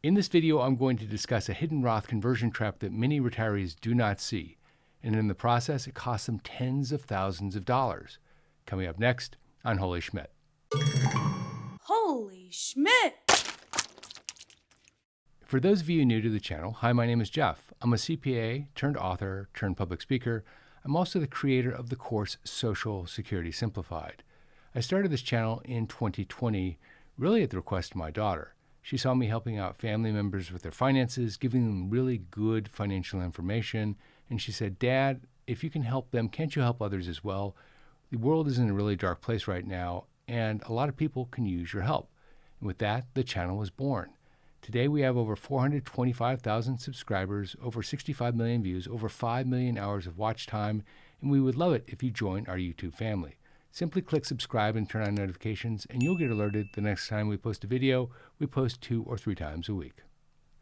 In this video, I'm going to discuss a hidden Roth conversion trap that many retirees do not see, and in the process, it costs them tens of thousands of dollars. Coming up next on Holy Schmidt. Holy Schmidt! For those of you new to the channel, hi, my name is Jeff. I'm a CPA turned author turned public speaker. I'm also the creator of the course Social Security Simplified. I started this channel in 2020, really at the request of my daughter. She saw me helping out family members with their finances, giving them really good financial information, and she said, "Dad, if you can help them, can't you help others as well? The world is in a really dark place right now, and a lot of people can use your help." And with that, the channel was born. Today, we have over 425,000 subscribers, over 65 million views, over 5 million hours of watch time, and we would love it if you join our YouTube family. Simply click subscribe and turn on notifications, and you'll get alerted the next time we post a video. We post 2 or 3 times a week.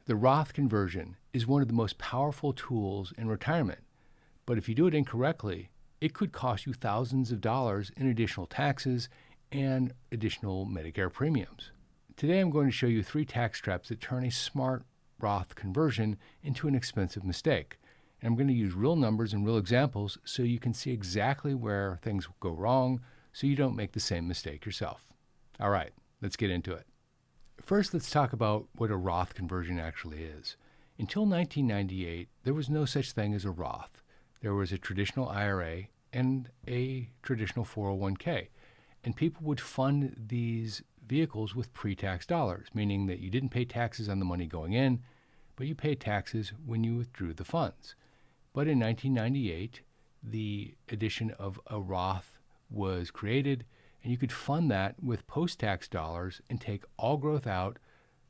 The Roth conversion is one of the most powerful tools in retirement, but if you do it incorrectly, it could cost you thousands of dollars in additional taxes and additional Medicare premiums. Today, I'm going to show you 3 tax traps that turn a smart Roth conversion into an expensive mistake. And I'm going to use real numbers and real examples so you can see exactly where things go wrong so you don't make the same mistake yourself. All right, let's get into it. First, let's talk about what a Roth conversion actually is. Until 1998, there was no such thing as a Roth. There was a traditional IRA and a traditional 401k. And people would fund these vehicles with pre-tax dollars, meaning that you didn't pay taxes on the money going in, but you paid taxes when you withdrew the funds. But in 1998, the addition of a Roth was created, and you could fund that with post-tax dollars and take all growth out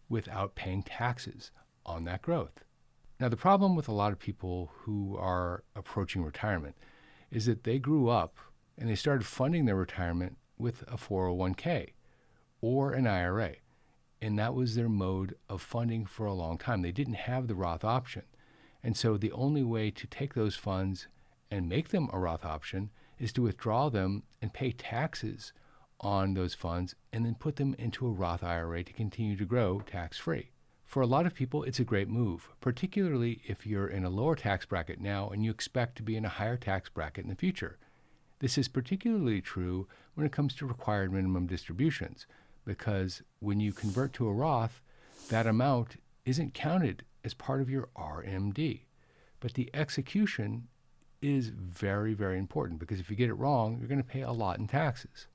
without paying taxes on that growth. Now, the problem with a lot of people who are approaching retirement is that they grew up and they started funding their retirement with a 401k or an IRA, and that was their mode of funding for a long time. They didn't have the Roth option. And so the only way to take those funds and make them a Roth option is to withdraw them and pay taxes on those funds and then put them into a Roth IRA to continue to grow tax-free. For a lot of people, it's a great move, particularly if you're in a lower tax bracket now and you expect to be in a higher tax bracket in the future. This is particularly true when it comes to required minimum distributions, because when you convert to a Roth, that amount isn't counted as part of your RMD. But the execution is very, very important, because if you get it wrong, you're going to pay a lot in taxes.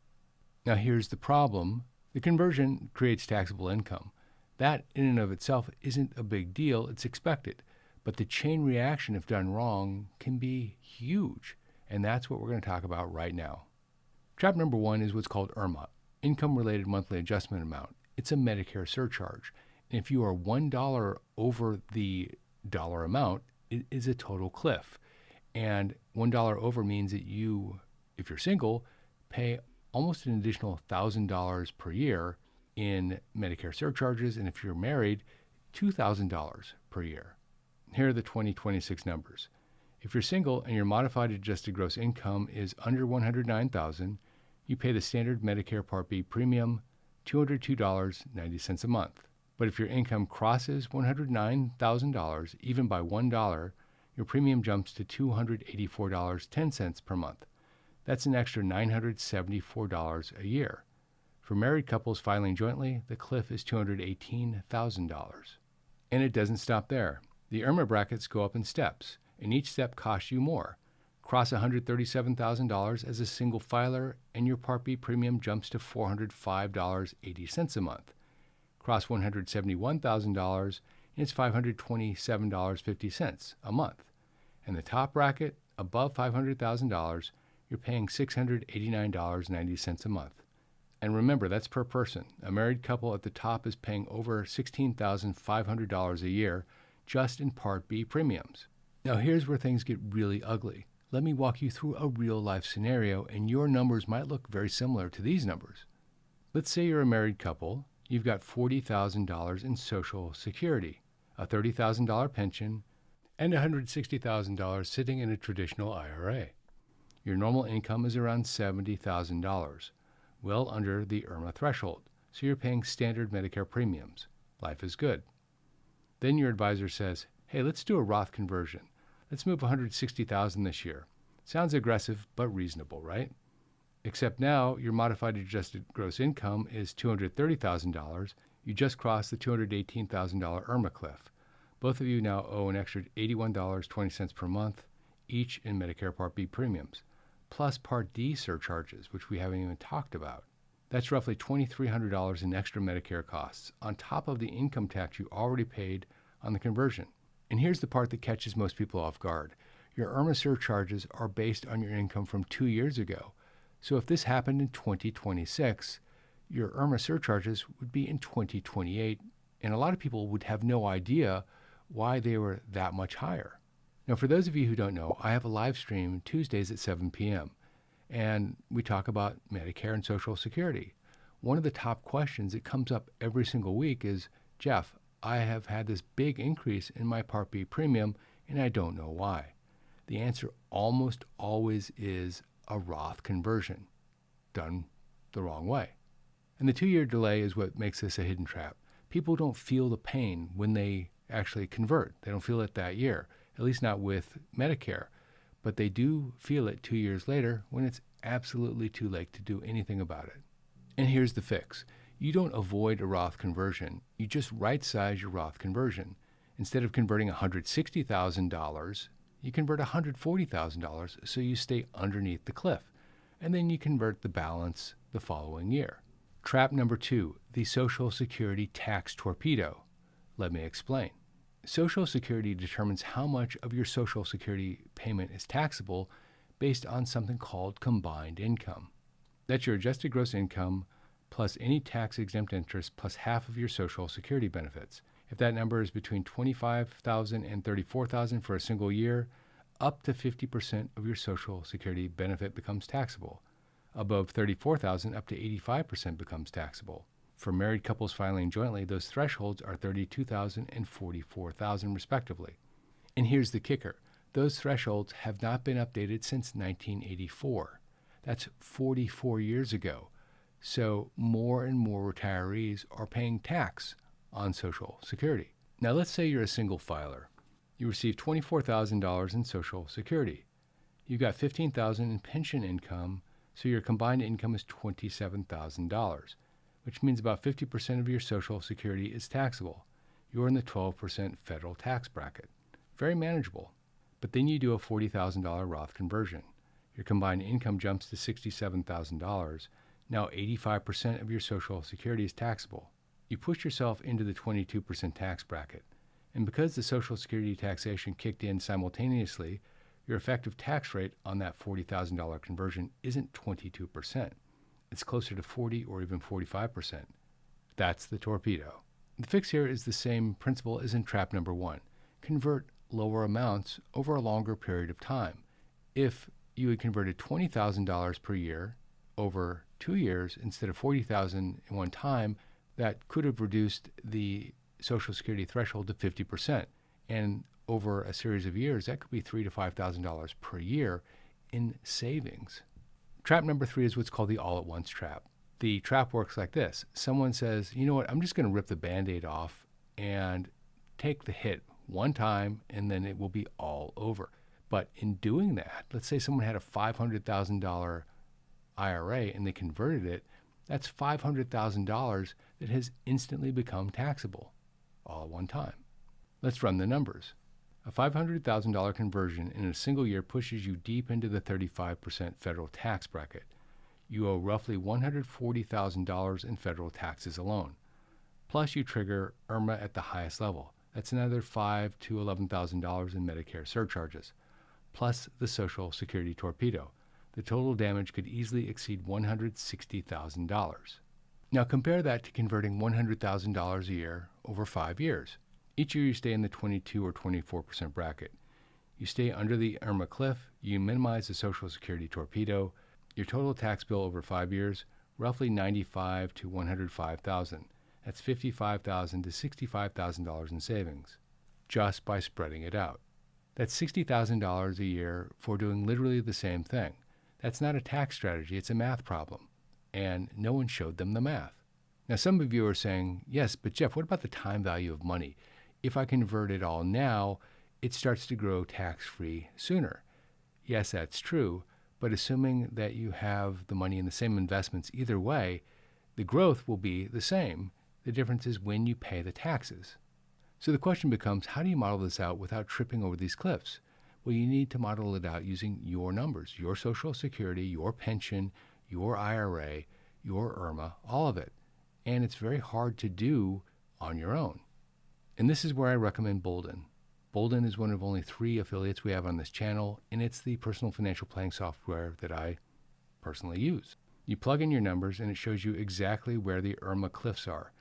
Now, here's the problem. The conversion creates taxable income. That in and of itself isn't a big deal. It's expected. But the chain reaction, if done wrong, can be huge. And that's what we're going to talk about right now. Trap number 1 is what's called IRMAA, Income-Related Monthly Adjustment Amount. It's a Medicare surcharge. And if you are $1 over the dollar amount, it is a total cliff. And $1 over means that you, if you're single, pay almost an additional $1,000 per year in Medicare surcharges. And if you're married, $2,000 per year. Here are the 2026 numbers. If you're single and your modified adjusted gross income is under $109,000, you pay the standard Medicare Part B premium, $202.90 a month. But if your income crosses $109,000, even by $1, your premium jumps to $284.10 per month. That's an extra $974 a year. For married couples filing jointly, the cliff is $218,000. And it doesn't stop there. The IRMAA brackets go up in steps, and each step costs you more. Cross $137,000 as a single filer, and your Part B premium jumps to $405.80 a month. Cross $171,000, and it's $527.50 a month. And the top bracket, above $500,000, you're paying $689.90 a month. And remember, that's per person. A married couple at the top is paying over $16,500 a year just in Part B premiums. Now, here's where things get really ugly. Let me walk you through a real-life scenario, and your numbers might look very similar to these numbers. Let's say you're a married couple. You've got $40,000 in Social Security, a $30,000 pension, and $160,000 sitting in a traditional IRA. Your normal income is around $70,000, well under the IRMAA threshold, so you're paying standard Medicare premiums. Life is good. Then your advisor says, hey, let's do a Roth conversion. Let's move $160,000 this year. Sounds aggressive, but reasonable, right? Except now your modified adjusted gross income is $230,000. You just crossed the $218,000 IRMAA cliff. Both of you now owe an extra $81.20 per month, each in Medicare Part B premiums, plus Part D surcharges, which we haven't even talked about. That's roughly $2,300 in extra Medicare costs, on top of the income tax you already paid on the conversion. And here's the part that catches most people off guard. Your IRMAA surcharges are based on your income from 2 years ago. So if this happened in 2026, your IRMAA surcharges would be in 2028, and a lot of people would have no idea why they were that much higher. Now, for those of you who don't know, I have a live stream Tuesdays at 7 p.m., and we talk about Medicare and Social Security. One of the top questions that comes up every single week is, Jeff, I have had this big increase in my Part B premium, and I don't know why. The answer almost always is a Roth conversion done the wrong way. And the 2-year delay is what makes this a hidden trap. People don't feel the pain when they actually convert. They don't feel it that year, at least not with Medicare. But they do feel it 2 years later when it's absolutely too late to do anything about it. And here's the fix. You don't avoid a Roth conversion. You just right-size your Roth conversion. Instead of converting $160,000, you convert $140,000 so you stay underneath the cliff. And then you convert the balance the following year. Trap number 2, the Social Security tax torpedo. Let me explain. Social Security determines how much of your Social Security payment is taxable based on something called combined income. That's your adjusted gross income plus any tax-exempt interest plus half of your Social Security benefits. If that number is between $25,000 and $34,000 for a single year, up to 50% of your Social Security benefit becomes taxable. Above $34,000, up to 85% becomes taxable. For married couples filing jointly, those thresholds are $32,000 and $44,000 respectively. And here's the kicker. Those thresholds have not been updated since 1984. That's 44 years ago. So more and more retirees are paying tax on Social Security. Now let's say you're a single filer. You receive $24,000 in Social Security. You've got $15,000 in pension income, so your combined income is $27,000. Which means about 50% of your Social Security is taxable. You're in the 12% federal tax bracket. Very manageable. But then you do a $40,000 Roth conversion. Your combined income jumps to $67,000. Now 85% of your Social Security is taxable. You push yourself into the 22% tax bracket. And because the Social Security taxation kicked in simultaneously, your effective tax rate on that $40,000 conversion isn't 22%. It's closer to 40 or even 45%. That's the torpedo. The fix here is the same principle as in trap number 1. Convert lower amounts over a longer period of time. If you had converted $20,000 per year over 2 years instead of $40,000 in one time, that could have reduced the Social Security threshold to 50%. And over a series of years, that could be $3,000 to $5,000 per year in savings. Trap number 3 is what's called the all-at-once trap. The trap works like this. Someone says, you know what, I'm just going to rip the Band-Aid off and take the hit one time, and then it will be all over. But in doing that, let's say someone had a $500,000 IRA and they converted it, that's $500,000 that has instantly become taxable all at one time. Let's run the numbers. A $500,000 conversion in a single year pushes you deep into the 35% federal tax bracket. You owe roughly $140,000 in federal taxes alone. Plus, you trigger IRMAA at the highest level. That's another $5,000 to $11,000 in Medicare surcharges, plus the Social Security torpedo. The total damage could easily exceed $160,000. Now compare that to converting $100,000 a year over 5 years. Each year you stay in the 22 or 24% bracket. You stay under the IRMAA cliff, you minimize the Social Security torpedo. Your total tax bill over 5 years, roughly $95,000 to $105,000. That's $55,000 to $65,000 in savings, just by spreading it out. That's $60,000 a year for doing literally the same thing. That's not a tax strategy, it's a math problem. And no one showed them the math. Now some of you are saying, yes, but Jeff, what about the time value of money? if I convert it all now, it starts to grow tax-free sooner. Yes, that's true, but assuming that you have the money in the same investments either way, the growth will be the same. The difference is when you pay the taxes. So the question becomes, how do you model this out without tripping over these cliffs? Well, you need to model it out using your numbers, your Social Security, your pension, your IRA, your IRMAA, all of it. And it's very hard to do on your own. And this is where I recommend Bolden. Bolden is one of only 3 affiliates we have on this channel, and it's the personal financial planning software that I personally use. You plug in your numbers and it shows you exactly where the IRMAA cliffs are,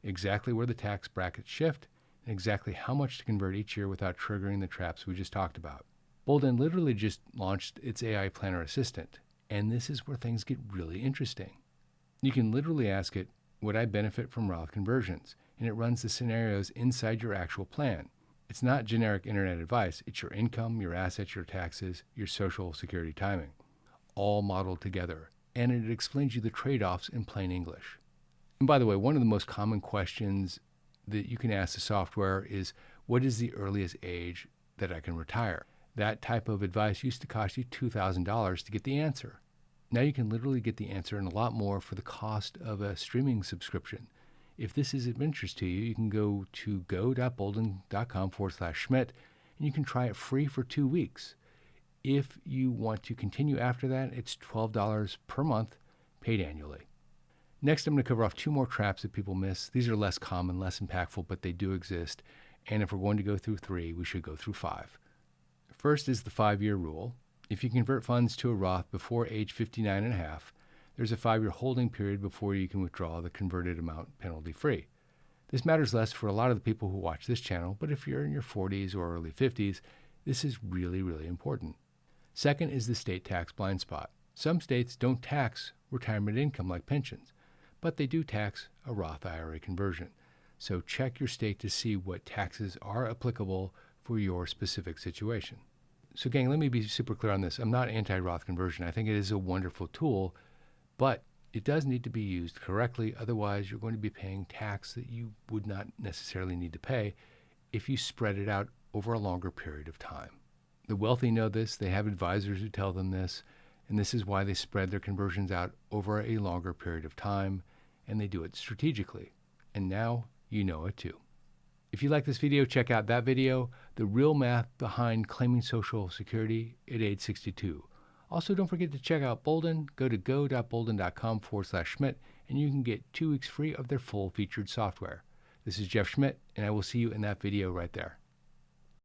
exactly where the tax brackets shift, and exactly how much to convert each year without triggering the traps we just talked about. Bolden literally just launched its AI Planner Assistant, and this is where things get really interesting. You can literally ask it, would I benefit from Roth conversions? And it runs the scenarios inside your actual plan. It's not generic internet advice. It's your income, your assets, your taxes, your Social Security timing, all modeled together. And it explains you the trade-offs in plain English. And by the way, one of the most common questions that you can ask the software is, what is the earliest age that I can retire? That type of advice used to cost you $2,000 to get the answer. Now you can literally get the answer and a lot more for the cost of a streaming subscription. If this is of interest to you, you can go to go.bolden.com/Schmidt and you can try it free for 2 weeks. If you want to continue after that, it's $12 per month, paid annually. Next, I'm going to cover off 2 more traps that people miss. These are less common, less impactful, but they do exist. And if we're going to go through 3, we should go through 5. First is the 5-year rule. If you convert funds to a Roth before age 59 and a half, there's a 5-year holding period before you can withdraw the converted amount penalty-free. This matters less for a lot of the people who watch this channel, but if you're in your 40s or early 50s, this is really, really important. Second is the state tax blind spot. Some states don't tax retirement income like pensions, but they do tax a Roth IRA conversion. So check your state to see what taxes are applicable for your specific situation. So gang, let me be super clear on this. I'm not anti-Roth conversion. I think it is a wonderful tool, but it does need to be used correctly. Otherwise, you're going to be paying tax that you would not necessarily need to pay if you spread it out over a longer period of time. The wealthy know this. They have advisors who tell them this, and this is why they spread their conversions out over a longer period of time, and they do it strategically. And now you know it too. If you like this video, check out that video, the real math behind claiming Social Security at age 62. Also, don't forget to check out Bolden. Go to go.bolden.com/Schmidt, and you can get 2 weeks free of their full featured software. This is Jeff Schmidt, and I will see you in that video right there.